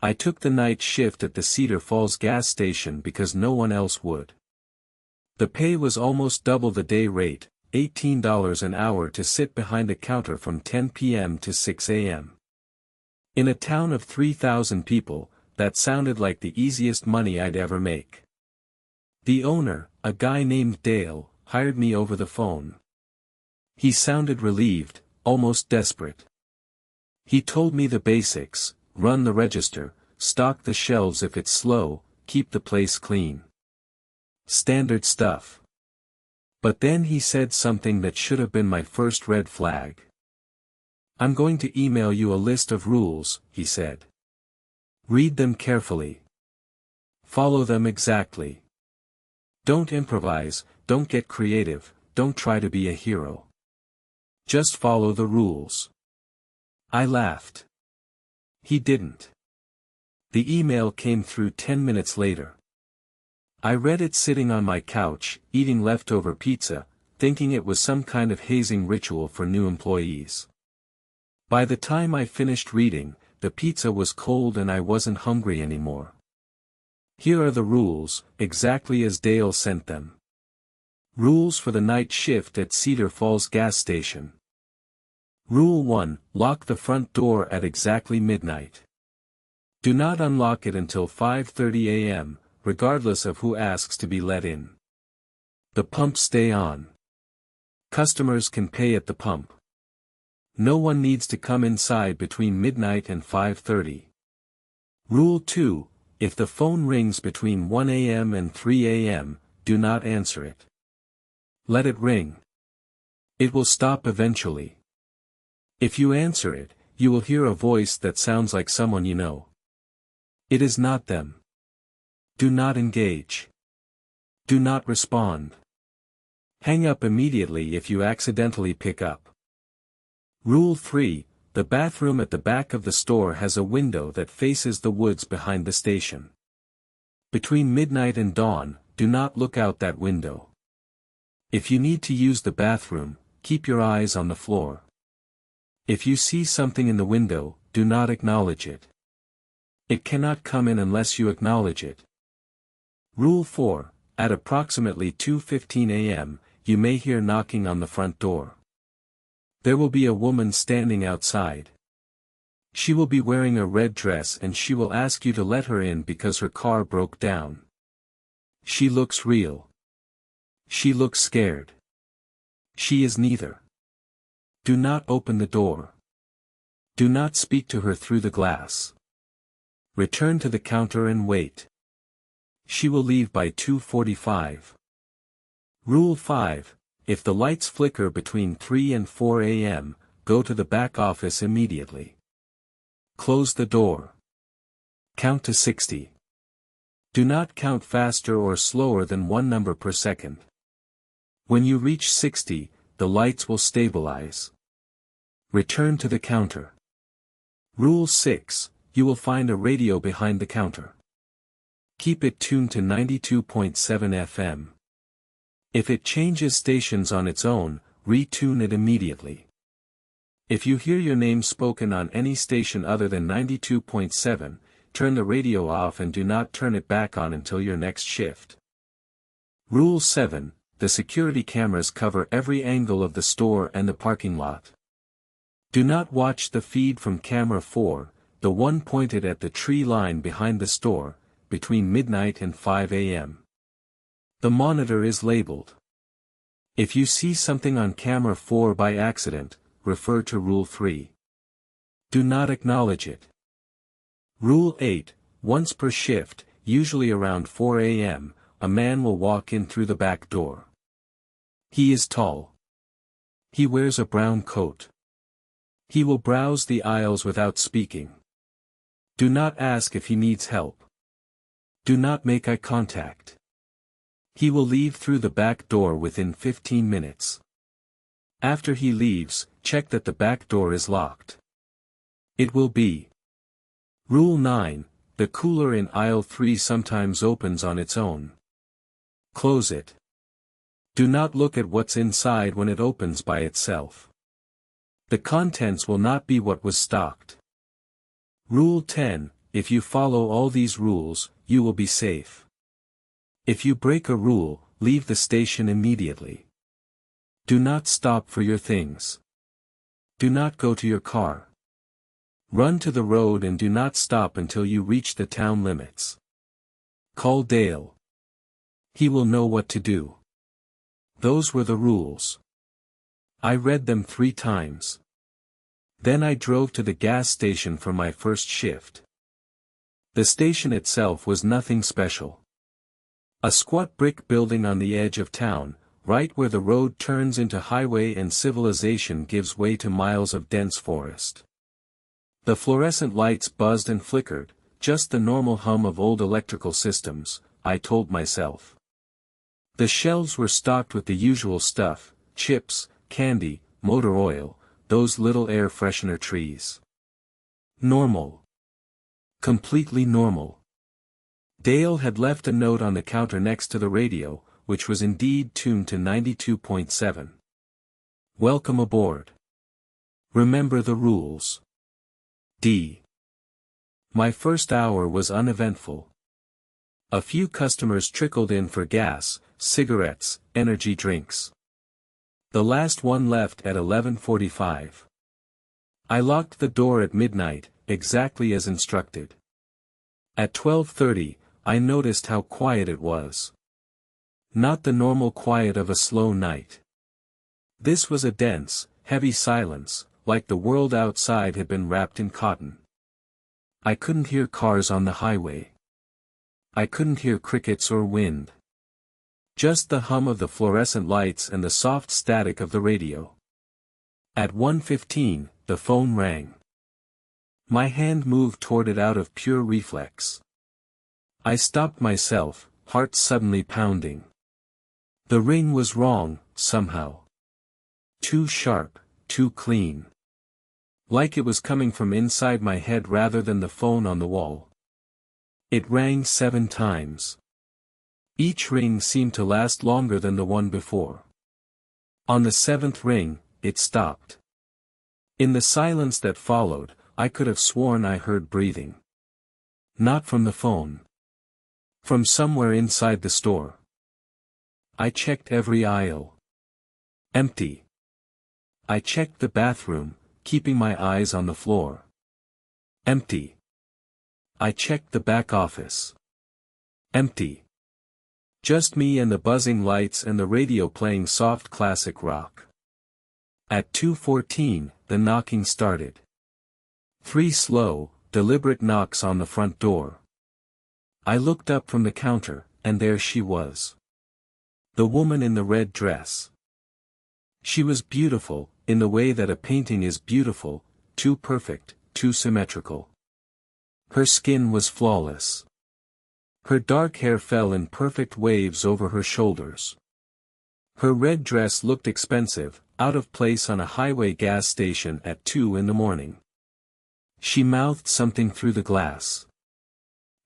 I took the night shift at the Cedar Falls gas station because no one else would. The pay was almost double the day rate, $18 an hour to sit behind a counter from 10 p.m. to 6 a.m. In a town of 3,000 people, that sounded like the easiest money I'd ever make. The owner, a guy named Dale, hired me over the phone. He sounded relieved, almost desperate. He told me the basics: run the register, stock the shelves if it's slow, keep the place clean. Standard stuff. But then he said something that should have been my first red flag. "I'm going to email you a list of rules," he said. "Read them carefully. Follow them exactly. Don't improvise, don't get creative, don't try to be a hero. Just follow the rules." I laughed. He didn't. The email came through 10 minutes later. I read it sitting on my couch, eating leftover pizza, thinking it was some kind of hazing ritual for new employees. By the time I finished reading, the pizza was cold and I wasn't hungry anymore. Here are the rules, exactly as Dale sent them. Rules for the night shift at Cedar Falls gas station. Rule 1, lock the front door at exactly midnight. Do not unlock it until 5:30 a.m., regardless of who asks to be let in. The pumps stay on. Customers can pay at the pump. No one needs to come inside between midnight and 5:30. Rule 2, if the phone rings between 1 a.m. and 3 a.m., do not answer it. Let it ring. It will stop eventually. If you answer it, you will hear a voice that sounds like someone you know. It is not them. Do not engage. Do not respond. Hang up immediately if you accidentally pick up. Rule 3, the bathroom at the back of the store has a window that faces the woods behind the station. Between midnight and dawn, do not look out that window. If you need to use the bathroom, keep your eyes on the floor. If you see something in the window, do not acknowledge it. It cannot come in unless you acknowledge it. Rule 4, at approximately 2:15 a.m., you may hear knocking on the front door. There will be a woman standing outside. She will be wearing a red dress and she will ask you to let her in because her car broke down. She looks real. She looks scared. She is neither. Do not open the door. Do not speak to her through the glass. Return to the counter and wait. She will leave by 2:45. Rule 5, if the lights flicker between 3 and 4 a.m., go to the back office immediately. Close the door. Count to 60. Do not count faster or slower than one number per second. When you reach 60, the lights will stabilize. Return to the counter. Rule 6, you will find a radio behind the counter. Keep it tuned to 92.7 FM. If it changes stations on its own, retune it immediately. If you hear your name spoken on any station other than 92.7, turn the radio off and do not turn it back on until your next shift. Rule 7, the security cameras cover every angle of the store and the parking lot. Do not watch the feed from camera 4, the one pointed at the tree line behind the store, between midnight and 5 a.m. The monitor is labeled. If you see something on camera 4 by accident, refer to Rule 3. Do not acknowledge it. Rule 8, once per shift, usually around 4 a.m., a man will walk in through the back door. He is tall. He wears a brown coat. He will browse the aisles without speaking. Do not ask if he needs help. Do not make eye contact. He will leave through the back door within 15 minutes. After he leaves, check that the back door is locked. It will be. Rule 9, the cooler in aisle 3 sometimes opens on its own. Close it. Do not look at what's inside when it opens by itself. The contents will not be what was stocked. Rule 10, if you follow all these rules, you will be safe. If you break a rule, leave the station immediately. Do not stop for your things. Do not go to your car. Run to the road and do not stop until you reach the town limits. Call Dale. He will know what to do. Those were the rules. I read them 3 times. Then I drove to the gas station for my first shift. The station itself was nothing special. A squat brick building on the edge of town, right where the road turns into highway and civilization gives way to miles of dense forest. The fluorescent lights buzzed and flickered, just the normal hum of old electrical systems, I told myself. The shelves were stocked with the usual stuff, chips, candy, motor oil, those little air freshener trees. Normal. Completely normal. Dale had left a note on the counter next to the radio, which was indeed tuned to 92.7. Welcome aboard. Remember the rules. D. My first hour was uneventful. A few customers trickled in for gas, cigarettes, energy drinks. The last one left at 11:45. I locked the door at midnight, exactly as instructed. At 12:30, I noticed how quiet it was. Not the normal quiet of a slow night. This was a dense, heavy silence, like the world outside had been wrapped in cotton. I couldn't hear cars on the highway. I couldn't hear crickets or wind. Just the hum of the fluorescent lights and the soft static of the radio. At 1:15, the phone rang. My hand moved toward it out of pure reflex. I stopped myself, heart suddenly pounding. The ring was wrong, somehow. Too sharp, too clean. Like it was coming from inside my head rather than the phone on the wall. It rang 7 times. Each ring seemed to last longer than the one before. On the 7th ring, it stopped. In the silence that followed, I could have sworn I heard breathing. Not from the phone. From somewhere inside the store. I checked every aisle. Empty. I checked the bathroom, keeping my eyes on the floor. Empty. I checked the back office. Empty. Just me and the buzzing lights and the radio playing soft classic rock. At 2:14, the knocking started. 3 slow, deliberate knocks on the front door. I looked up from the counter, and there she was. The woman in the red dress. She was beautiful, in the way that a painting is beautiful, too perfect, too symmetrical. Her skin was flawless. Her dark hair fell in perfect waves over her shoulders. Her red dress looked expensive, out of place on a highway gas station at 2 in the morning. She mouthed something through the glass.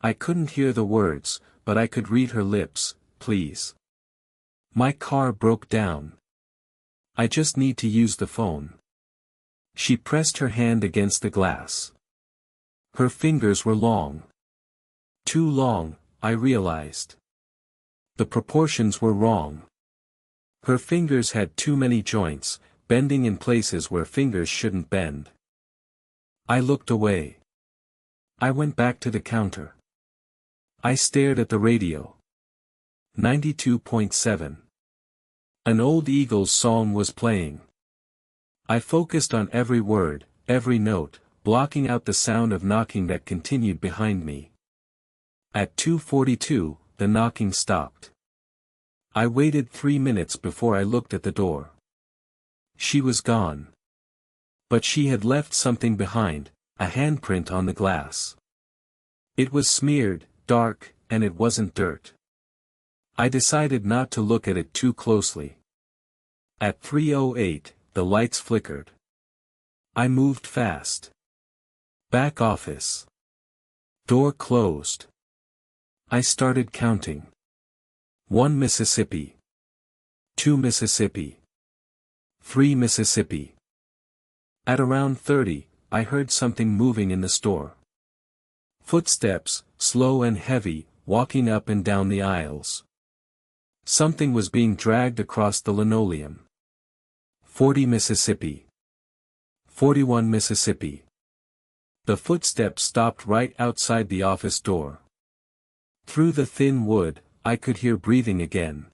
I couldn't hear the words, but I could read her lips, please. My car broke down. I just need to use the phone. She pressed her hand against the glass. Her fingers were long. Too long, I realized. The proportions were wrong. Her fingers had too many joints, bending in places where fingers shouldn't bend. I looked away. I went back to the counter. I stared at the radio. 92.7. An old Eagles song was playing. I focused on every word, every note, blocking out the sound of knocking that continued behind me. At 2:42, the knocking stopped. I waited 3 minutes before I looked at the door. She was gone. But she had left something behind, a handprint on the glass. It was smeared, dark, and it wasn't dirt. I decided not to look at it too closely. At 3:08, the lights flickered. I moved fast. Back office. Door closed. I started counting. 1 Mississippi. 2 Mississippi. 3 Mississippi. At around 30, I heard something moving in the store. Footsteps, slow and heavy, walking up and down the aisles. Something was being dragged across the linoleum. 40 Mississippi. 41 Mississippi. The footsteps stopped right outside the office door. Through the thin wood, I could hear breathing again.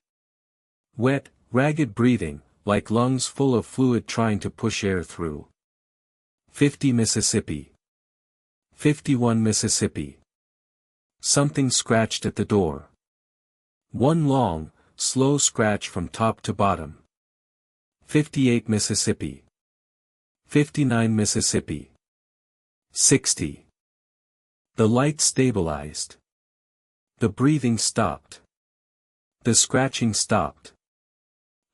Wet, ragged breathing, like lungs full of fluid trying to push air through. 50 Mississippi. 51 Mississippi. Something scratched at the door. One long, slow scratch from top to bottom. 58 Mississippi. 59 Mississippi. 60. The light stabilized. The breathing stopped. The scratching stopped.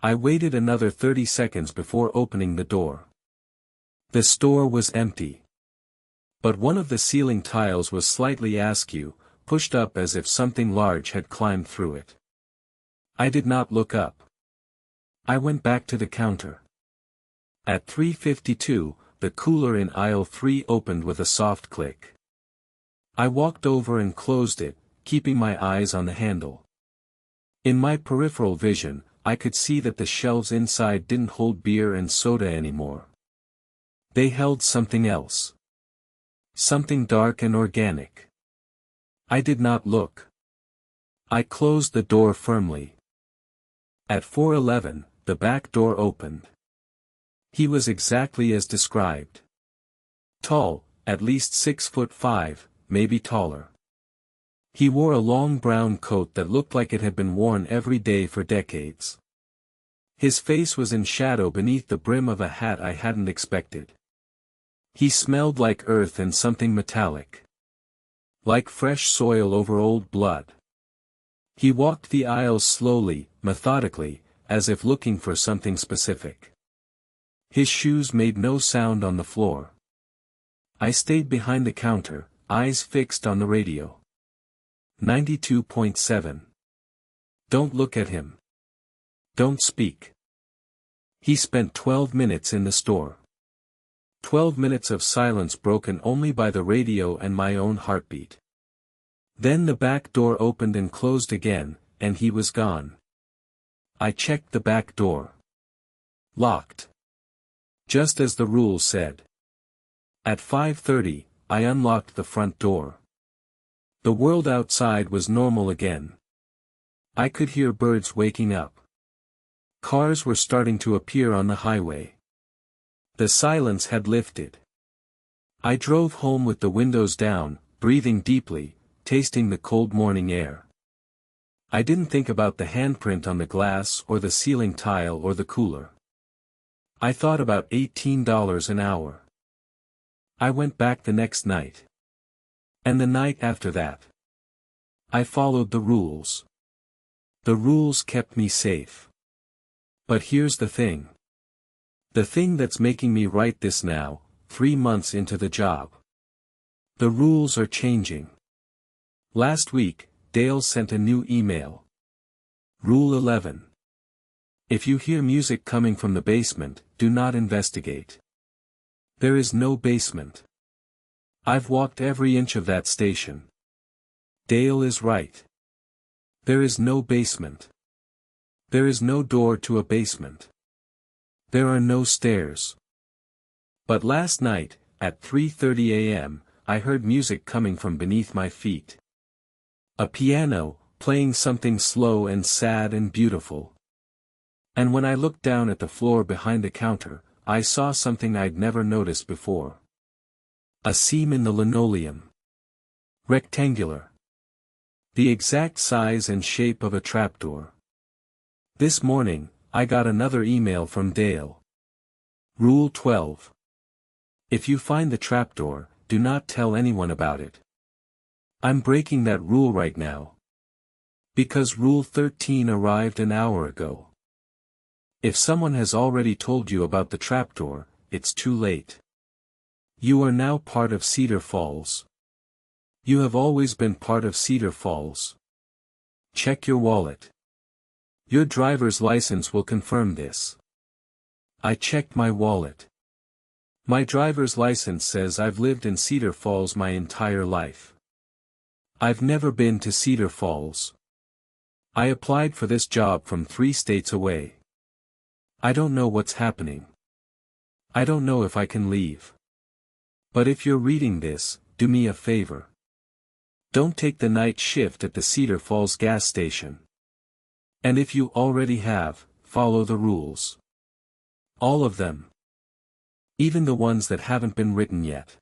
I waited another 30 seconds before opening the door. The store was empty. But one of the ceiling tiles was slightly askew, pushed up as if something large had climbed through it. I did not look up. I went back to the counter. At 3:52, the cooler in aisle 3 opened with a soft click. I walked over and closed it, keeping my eyes on the handle. In my peripheral vision, I could see that the shelves inside didn't hold beer and soda anymore. They held something else. Something dark and organic. I did not look. I closed the door firmly. At 4:11, the back door opened. He was exactly as described. Tall, at least 6'5", maybe taller. He wore a long brown coat that looked like it had been worn every day for decades. His face was in shadow beneath the brim of a hat I hadn't expected. He smelled like earth and something metallic. Like fresh soil over old blood. He walked the aisles slowly, methodically, as if looking for something specific. His shoes made no sound on the floor. I stayed behind the counter, eyes fixed on the radio. 92.7. Don't look at him. Don't speak. He spent 12 minutes in the store. 12 minutes of silence broken only by the radio and my own heartbeat. Then the back door opened and closed again, and he was gone. I checked the back door. Locked. Just as the rules said. At 5:30, I unlocked the front door. The world outside was normal again. I could hear birds waking up. Cars were starting to appear on the highway. The silence had lifted. I drove home with the windows down, breathing deeply, tasting the cold morning air. I didn't think about the handprint on the glass or the ceiling tile or the cooler. I thought about $18 an hour. I went back the next night. And the night after that. I followed the rules. The rules kept me safe. But here's the thing. The thing that's making me write this now, 3 months into the job. The rules are changing. Last week, Dale sent a new email. Rule 11. If you hear music coming from the basement, do not investigate. There is no basement. I've walked every inch of that station. Dale is right. There is no basement. There is no door to a basement. There are no stairs. But last night, at 3:30 a.m., I heard music coming from beneath my feet. A piano, playing something slow and sad and beautiful. And when I looked down at the floor behind the counter, I saw something I'd never noticed before. A seam in the linoleum. Rectangular. The exact size and shape of a trapdoor. This morning, I got another email from Dale. Rule 12. If you find the trapdoor, do not tell anyone about it. I'm breaking that rule right now. Because Rule 13 arrived an hour ago. If someone has already told you about the trapdoor, it's too late. You are now part of Cedar Falls. You have always been part of Cedar Falls. Check your wallet. Your driver's license will confirm this. I checked my wallet. My driver's license says I've lived in Cedar Falls my entire life. I've never been to Cedar Falls. I applied for this job from 3 states away. I don't know what's happening. I don't know if I can leave. But if you're reading this, do me a favor. Don't take the night shift at the Cedar Falls gas station. And if you already have, follow the rules. All of them. Even the ones that haven't been written yet.